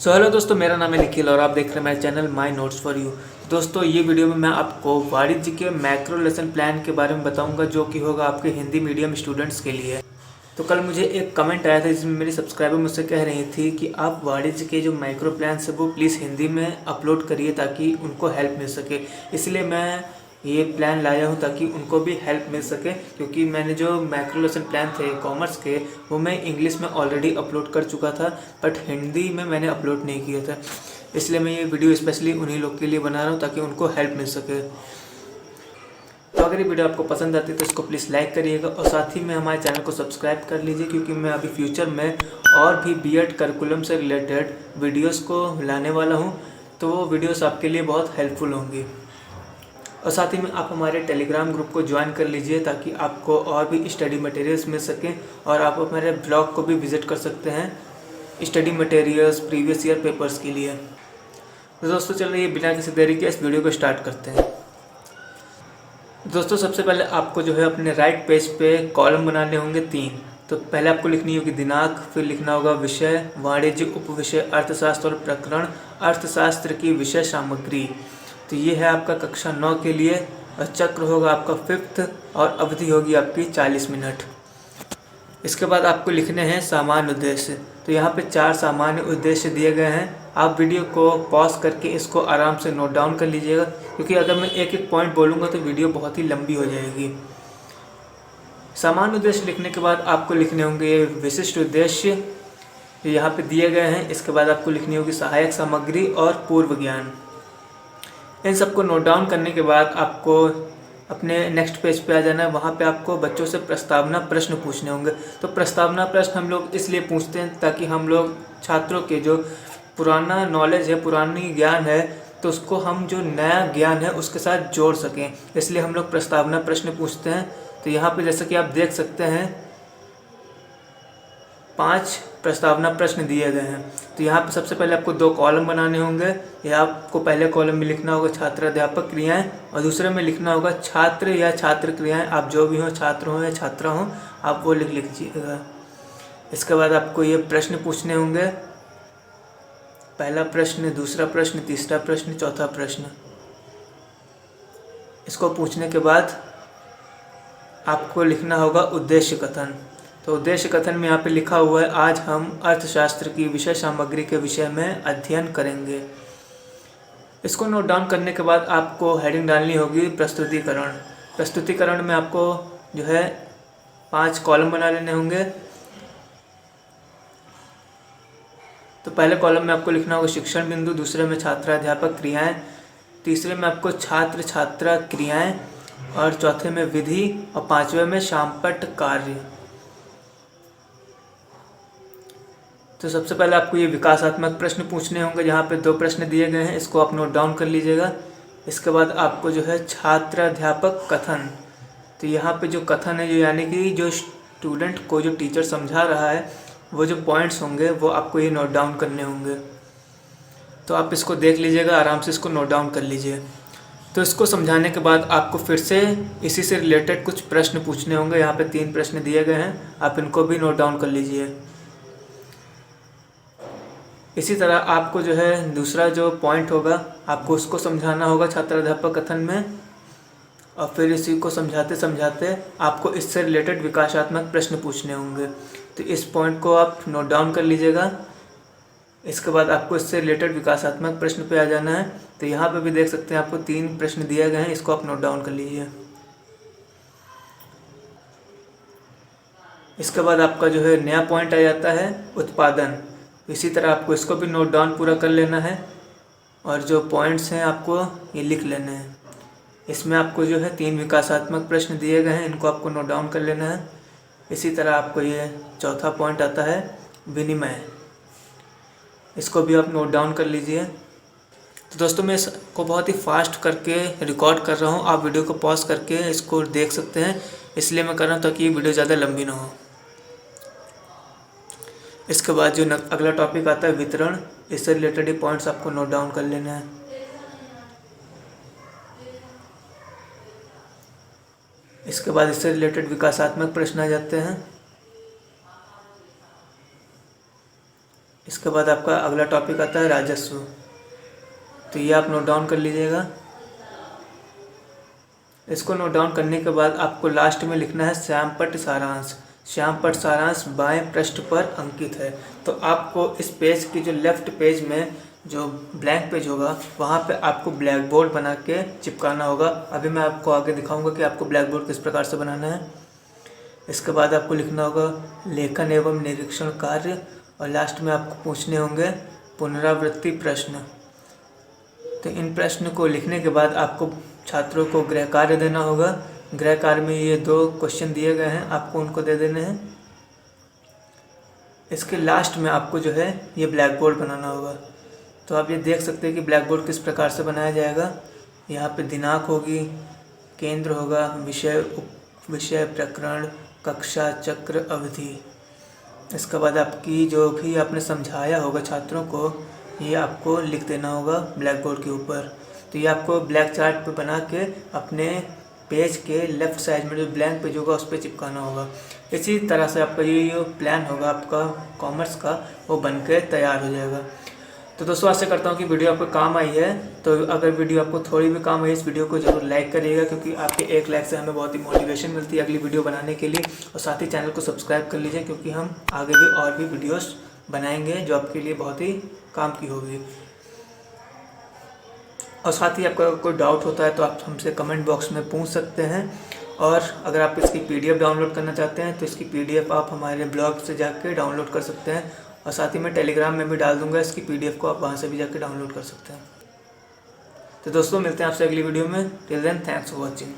Hello दोस्तों, मेरा नाम है निखिल और आप देख रहे हैं मेरा channel my notes for you. दोस्तों, ये वीडियो में मैं आपको वाणिज्य के मैक्रो लेसन प्लान के बारे में बताऊंगा, जो कि होगा आपके हिंदी मीडियम स्टूडेंट्स के लिए। तो कल मुझे एक कमेंट आया था जिसमें मेरी सब्सक्राइबर मुझसे कह रही थी कि आप वाणिज्य के जो माइक्रो प्लान्स है वो प्लीज़ हिंदी में अपलोड करिए ताकि उनको हेल्प मिल सके। इसलिए मैं ये प्लान लाया हूँ ताकि उनको भी हेल्प मिल सके, क्योंकि मैंने जो मैक्रो लेसन प्लान थे कॉमर्स के वो मैं इंग्लिश में ऑलरेडी अपलोड कर चुका था, बट हिंदी में मैंने अपलोड नहीं किया था। इसलिए मैं ये वीडियो स्पेशली उन्हीं लोग के लिए बना रहा हूँ ताकि उनको हेल्प मिल सके। तो अगर ये वीडियो आपको पसंद आती है तो इसको प्लीज़ लाइक करिएगा और साथ ही में हमारे चैनल को सब्सक्राइब कर लीजिए, क्योंकि मैं अभी फ्यूचर में और भी बीएड करिकुलम से रिलेटेड वीडियोस को लाने वाला हूँ, तो वो वीडियोस आपके लिए बहुत हेल्पफुल होंगी। और साथ ही में आप हमारे टेलीग्राम ग्रुप को ज्वाइन कर लीजिए ताकि आपको और भी स्टडी मटेरियल्स मिल सकें और आप हमारे ब्लॉग को भी विज़िट कर सकते हैं study materials previous year papers के लिए। तो दोस्तों चलिए बिना किसी देरी के इस वीडियो को स्टार्ट करते हैं। दोस्तों, सबसे पहले आपको जो है अपने राइट पेज पे कॉलम बनाने होंगे 3। तो पहले आपको लिखनी होगी दिनांक, फिर लिखना होगा विषय, वाणिज्य उपविषय, अर्थशास्त्र और प्रकरण, अर्थशास्त्र की विषय सामग्री। तो ये है आपका कक्षा 9 के लिए और चक्र होगा आपका 5th और अवधि होगी आपकी 40 मिनट। इसके बाद आपको लिखने हैं सामान्य उद्देश्य। तो यहाँ पे 4 सामान्य उद्देश्य दिए गए हैं। आप वीडियो को पॉज करके इसको आराम से नोट डाउन कर लीजिएगा, क्योंकि अगर मैं एक एक पॉइंट बोलूँगा तो वीडियो बहुत ही लंबी हो जाएगी। सामान्य उद्देश्य लिखने के बाद आपको लिखने होंगे विशिष्ट उद्देश्य, यहाँ पे दिए गए हैं। इसके बाद आपको लिखनी होगी सहायक सामग्री और पूर्व ज्ञान। इन सबको नोट डाउन करने के बाद आपको अपने नेक्स्ट पेज पे आ जाना है। वहाँ पे आपको बच्चों से प्रस्तावना प्रश्न पूछने होंगे। तो प्रस्तावना प्रश्न हम लोग इसलिए पूछते हैं ताकि हम लोग छात्रों के जो पुराना नॉलेज है, पुरानी ज्ञान है, तो उसको हम जो नया ज्ञान है उसके साथ जोड़ सकें, इसलिए हम लोग प्रस्तावना प्रश्न पूछते हैं। तो यहाँ पे जैसा कि आप देख सकते हैं 5 प्रस्तावना प्रश्न दिए गए हैं। तो यहाँ पे सबसे पहले आपको 2 कॉलम बनाने होंगे। या आपको पहले कॉलम में लिखना होगा छात्र अध्यापक क्रियाएं और दूसरे में लिखना होगा छात्र या छात्र क्रियाएं। आप जो भी हो, छात्र हो या छात्रा हो, आप वो लिख लीजिएगा। इसके बाद आपको ये प्रश्न पूछने होंगे, पहला प्रश्न, दूसरा प्रश्न, तीसरा प्रश्न, चौथा प्रश्न। इसको पूछने के बाद आपको लिखना होगा उद्देश्य कथन। तो उद्देश्य कथन में यहाँ पे लिखा हुआ है आज हम अर्थशास्त्र की विषय सामग्री के विषय में अध्ययन करेंगे। इसको नोट डाउन करने के बाद आपको हेडिंग डालनी होगी प्रस्तुतिकरण। प्रस्तुतिकरण में आपको जो है 5 कॉलम बना लेने होंगे। तो पहले कॉलम में आपको लिखना होगा शिक्षण बिंदु, दूसरे में छात्र अध्यापक क्रियाएं, तीसरे में आपको छात्र छात्रा क्रियाएं और चौथे में विधि और 5वें में शामपट कार्य। तो सबसे पहले आपको ये विकासात्मक प्रश्न पूछने होंगे। यहाँ पे 2 प्रश्न दिए गए हैं, इसको आप नोट डाउन कर लीजिएगा। इसके बाद आपको जो है छात्र अध्यापक कथन। तो यहाँ पे जो कथन है, जो यानी कि जो स्टूडेंट को जो टीचर समझा रहा है, वो जो पॉइंट्स होंगे वो आपको ये नोट डाउन करने होंगे। तो आप इसको देख लीजिएगा, आराम से इसको नोट डाउन कर लीजिए। तो इसको समझाने के बाद आपको फिर से इसी से रिलेटेड कुछ प्रश्न पूछने होंगे। यहाँ पे 3 प्रश्न दिए गए हैं, आप इनको भी नोट डाउन कर लीजिए। इसी तरह आपको जो है दूसरा जो पॉइंट होगा आपको उसको समझाना होगा छात्र अध्यापक कथन में, और फिर इसी को समझाते समझाते आपको इससे रिलेटेड विकासात्मक प्रश्न पूछने होंगे। तो इस पॉइंट को आप नोट डाउन कर लीजिएगा। इसके बाद आपको इससे रिलेटेड विकासात्मक प्रश्न पे आ जाना है। तो यहाँ पे भी देख सकते हैं आपको 3 प्रश्न दिए गए हैं, इसको आप नोट डाउन कर लीजिए। इसके बाद आपका जो है नया पॉइंट आ जाता है उत्पादन। इसी तरह आपको इसको भी नोट डाउन पूरा कर लेना है और जो पॉइंट्स हैं आपको ये लिख लेने हैं। इसमें आपको जो है 3 विकासात्मक प्रश्न दिए गए हैं, इनको आपको नोट डाउन कर लेना है। इसी तरह आपको ये चौथा पॉइंट आता है विनिमय, इसको भी आप नोट डाउन कर लीजिए। तो दोस्तों, मैं इसको बहुत ही फास्ट करके रिकॉर्ड कर रहा हूँ, आप वीडियो को पॉज करके इसको देख सकते हैं, इसलिए मैं कर रहा हूँ ताकि ये वीडियो ज़्यादा लंबी ना हो। इसके बाद जो अगला टॉपिक आता है वितरण, इससे रिलेटेड ही पॉइंट्स आपको नोट डाउन कर लेना है। इसके बाद इससे रिलेटेड विकासात्मक प्रश्न आ जाते हैं। इसके बाद आपका अगला टॉपिक आता है राजस्व। तो ये आप नोट डाउन कर लीजिएगा। इसको नोट डाउन करने के बाद आपको लास्ट में लिखना है श्यामपट्ट सारांश। श्यामपट्ट सारांश बाएं पृष्ठ पर अंकित है। तो आपको इस पेज की जो लेफ्ट पेज में जो ब्लैंक पेज होगा वहाँ पे आपको ब्लैक बोर्ड बना के चिपकाना होगा। अभी मैं आपको आगे दिखाऊंगा कि आपको ब्लैक बोर्ड किस प्रकार से बनाना है। इसके बाद आपको लिखना होगा लेखन एवं निरीक्षण कार्य, और लास्ट में आपको पूछने होंगे पुनरावृत्ति प्रश्न। तो इन प्रश्न को लिखने के बाद आपको छात्रों को गृह कार्य देना होगा। गृह कार्य में ये 2 क्वेश्चन दिए गए हैं, आपको उनको दे देने हैं। इसके लास्ट में आपको जो है ये ब्लैक बोर्ड बनाना होगा। तो आप ये देख सकते हैं कि ब्लैक बोर्ड किस प्रकार से बनाया जाएगा। यहाँ पे दिनांक होगी, केंद्र होगा, विषय प्रकरण, कक्षा, चक्र, अवधि। इसके बाद आपकी जो भी आपने समझाया होगा छात्रों को ये आपको लिख देना होगा ब्लैक बोर्ड के ऊपर। तो ये आपको ब्लैक चार्ट पे बना के अपने पेज के लेफ़्ट साइड में जो ब्लैंक पेज होगा उस पर चिपकाना होगा। इसी तरह से आपका ये प्लान होगा आपका कॉमर्स का, वो बन के तैयार हो जाएगा। तो दोस्तों आशा करता हूँ कि वीडियो आपको काम आई है। तो अगर वीडियो आपको थोड़ी भी काम आई इस वीडियो को जरूर लाइक करिएगा, क्योंकि आपके एक लाइक से हमें बहुत ही मोटिवेशन मिलती है अगली वीडियो बनाने के लिए। और साथ ही चैनल को सब्सक्राइब कर लीजिए, क्योंकि हम आगे भी और भी वीडियोस बनाएंगे जो आपके लिए बहुत ही काम की होगी। और साथ ही आपका कोई डाउट होता है तो आप हमसे कमेंट बॉक्स में पूछ सकते हैं। और अगर आप इसकी PDF डाउनलोड करना चाहते हैं तो इसकी PDF आप हमारे ब्लॉग से जाके डाउनलोड कर सकते हैं। और साथ ही मैं टेलीग्राम में भी डाल दूंगा इसकी PDF को, आप वहाँ से भी जाके डाउनलोड कर सकते हैं। तो दोस्तों मिलते हैं आपसे अगली वीडियो में। Till then thanks for watching.